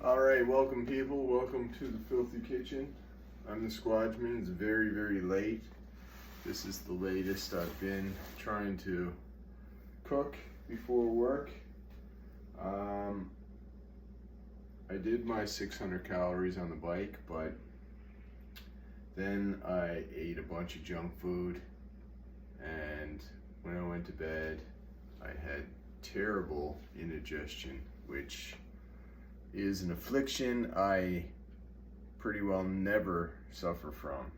Alright, welcome people, welcome to the Filthy Kitchen. I'm the Squadman. It's very, very late. This is the latest I've been trying to cook before work. I did my 600 calories on the bike, but then I ate a bunch of junk food, and when I went to bed, I had terrible indigestion, which is an affliction I pretty well never suffer from.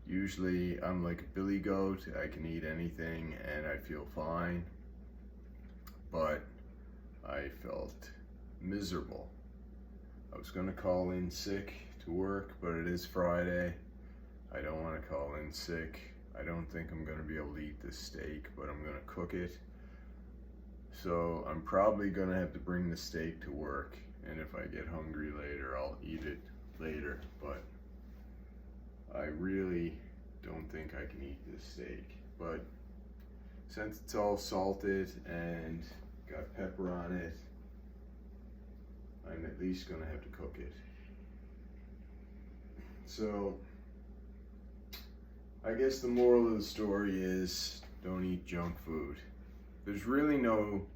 Usually I'm like a billy goat. I can eat anything and I feel fine, but I felt miserable. I was gonna call in sick to work, but it is Friday. I don't want to call in sick. I don't think I'm gonna be able to eat this steak, but I'm gonna cook it. So I'm probably gonna have to bring the steak to work, and if I get hungry later, I'll eat it later, but I really don't think I can eat this steak. But since it's all salted and got pepper on it, I'm at least gonna have to cook it. So I guess the moral of the story is don't eat junk food. There's really no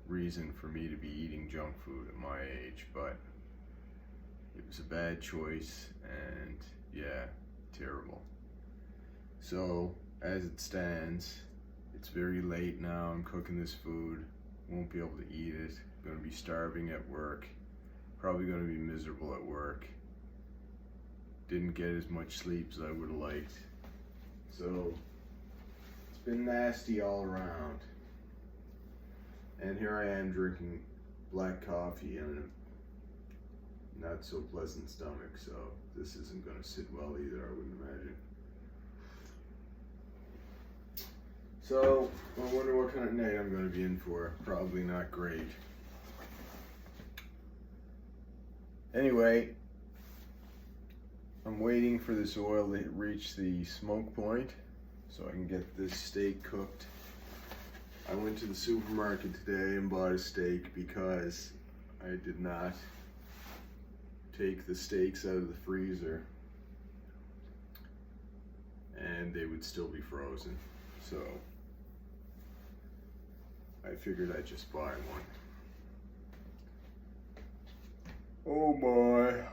reason for me to be eating junk food at my age, but it was a bad choice, and yeah, terrible. So as it stands, it's very late now. I'm cooking this food, won't be able to eat it. I'm gonna be starving at work, probably gonna be miserable at work. Didn't get as much sleep as I would have liked. So it's been nasty all around. And here I am drinking black coffee and a not so pleasant stomach, so this isn't going to sit well either, I wouldn't imagine. So I wonder what kind of night I'm going to be in for. Probably not great. Anyway, I'm waiting for this oil to reach the smoke point so I can get this steak cooked. I went to the supermarket today and bought a steak because I did not take the steaks out of the freezer and they would still be frozen. So I figured I'd just buy one. Oh my.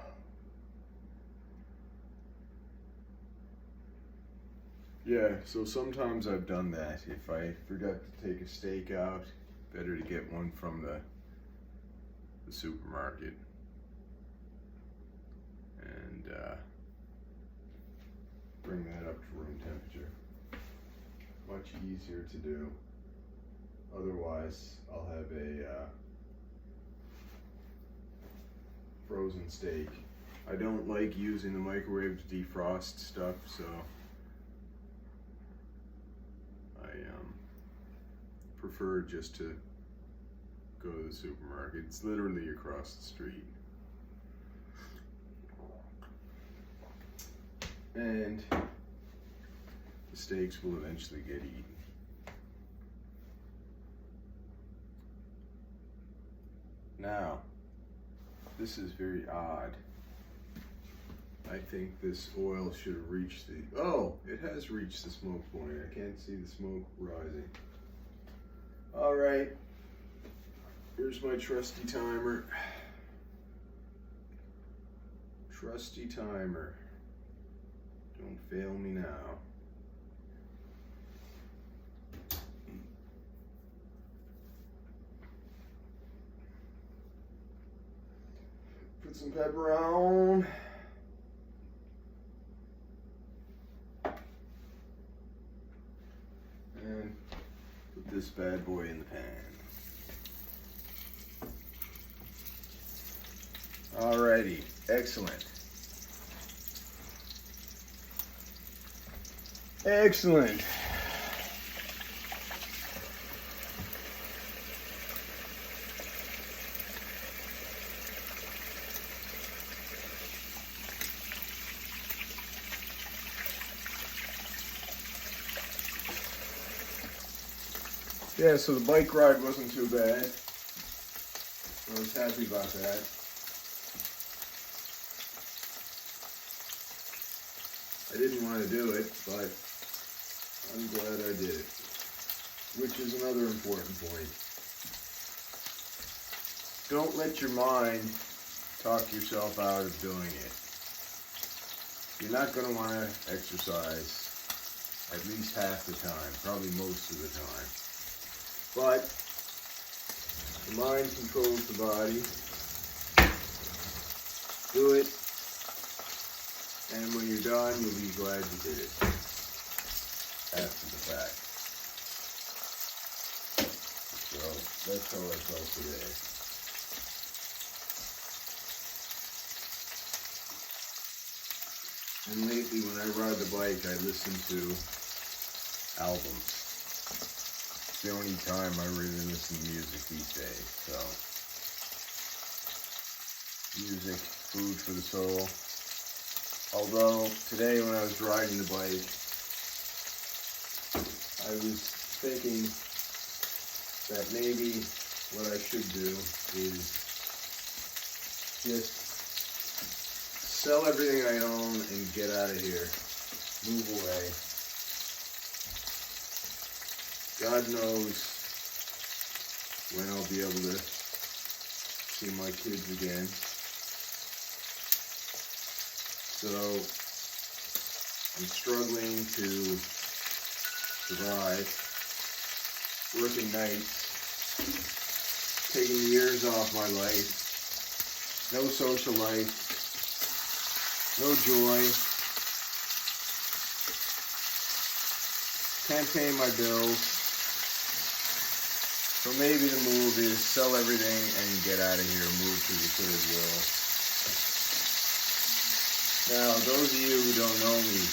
Yeah, so sometimes I've done that. If I forgot to take a steak out, better to get one from the supermarket. And bring that up to room temperature. Much easier to do. Otherwise, I'll have a frozen steak. I don't like using the microwave to defrost stuff, so prefer just to go to the supermarket. It's literally across the street. And the steaks will eventually get eaten. Now, this is very odd. I think this oil should have reached the, oh, it has reached the smoke point. I can't see the smoke rising. All right, here's my trusty timer. Trusty timer. Don't fail me now. Put some pepper on. And put this bad boy in the pan. Alrighty, excellent. Excellent. Yeah, so the bike ride wasn't too bad. I was was happy about that. I didn't want to do it, but I'm glad I did it, which is another important point. Don't let your mind talk yourself out of doing it. You're not going to want to exercise at least half the time, probably most of the time. But the mind controls the body. Do it, and when you're done, you'll be glad you did it after the fact. So that's how I felt today. And lately, when I ride the bike, I listen to albums. It's the only time I really listen to music these days. So, music, food for the soul. Although, today when I was riding the bike, I was thinking that maybe what I should do is just sell everything I own and get out of here. Move away. God knows when I'll be able to see my kids again. So I'm struggling to survive, working nights, taking years off my life, no social life, no joy, can't pay my bills. So maybe the move is sell everything and get out of here, move to the third world. Now, those of you who don't know me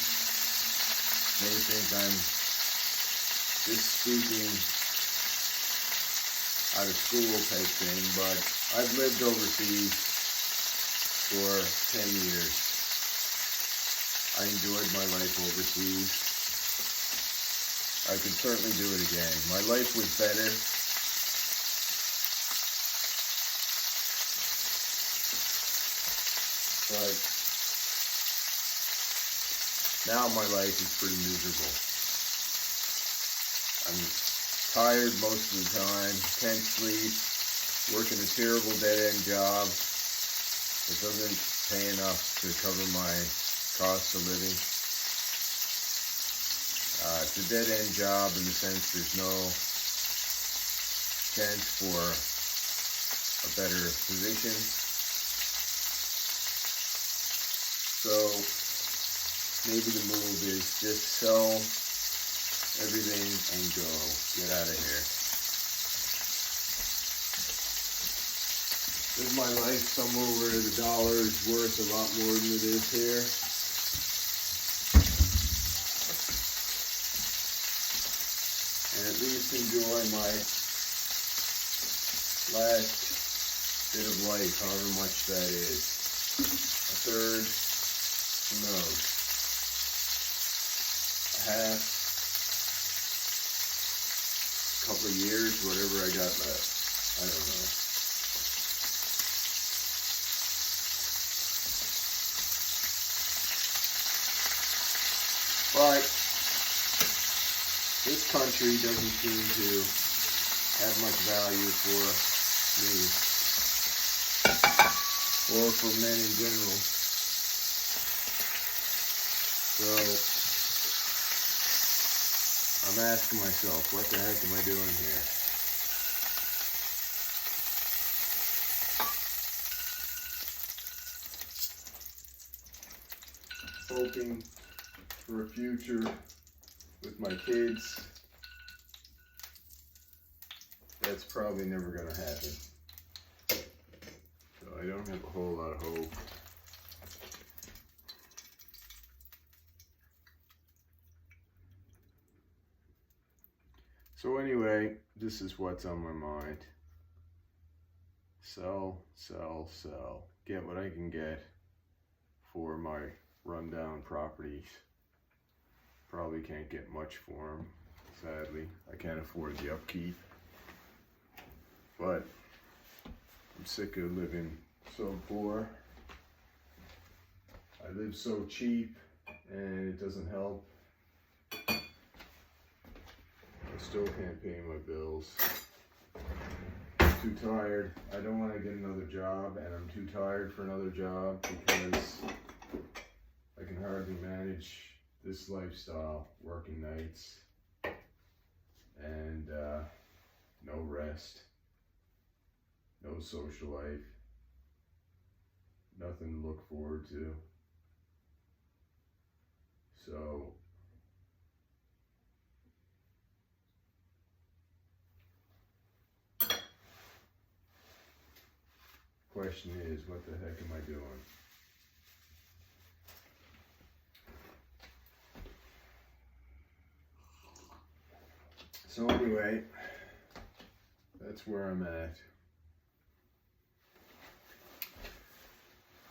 may think I'm just speaking out of school type thing, but I've lived overseas for 10 years. I enjoyed my life overseas. I could certainly do it again. My life was better. But now my life is pretty miserable. I'm tired most of the time, can't sleep, working a terrible dead-end job that doesn't pay enough to cover my cost of living. It's a dead-end job in the sense there's no chance for a better position. So maybe the move is just sell everything and go. Get out of here. Live my life somewhere where the dollar is worth a lot more than it is here. And at least enjoy my last bit of life, however much that is. A third, who knows? A half, a couple of years, whatever I got left. I don't know. But this country doesn't seem to have much value for me, or for men in general. So I'm asking myself, what the heck am I doing here? Hoping for a future with my kids. That's probably never going to happen. So I don't have a whole lot of hope. So anyway, this is what's on my mind. Sell, sell, sell. Get what I can get for my rundown properties. Probably can't get much for them, sadly. I can't afford the upkeep. But I'm sick of living so poor. I live so cheap and it doesn't help. I still can't pay my bills. I'm too tired. I don't want to get another job, and I'm too tired for another job because I can hardly manage this lifestyle, working nights and no rest, no social life, nothing to look forward to. So question is, what the heck am I doing? So anyway, that's where I'm at.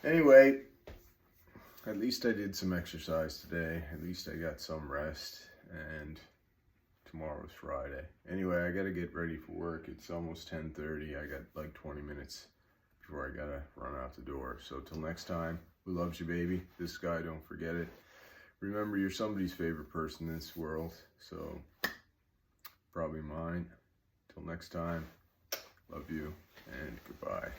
Anyway, at least I did some exercise today. At least I got some rest, and tomorrow's Friday. Anyway, I gotta get ready for work. It's almost 10:30. I got like 20 minutes before I gotta run out the door. So till next time, who loves you, baby? This guy, don't forget it. Remember, you're somebody's favorite person in this world, so probably mine. Till next time, love you and goodbye.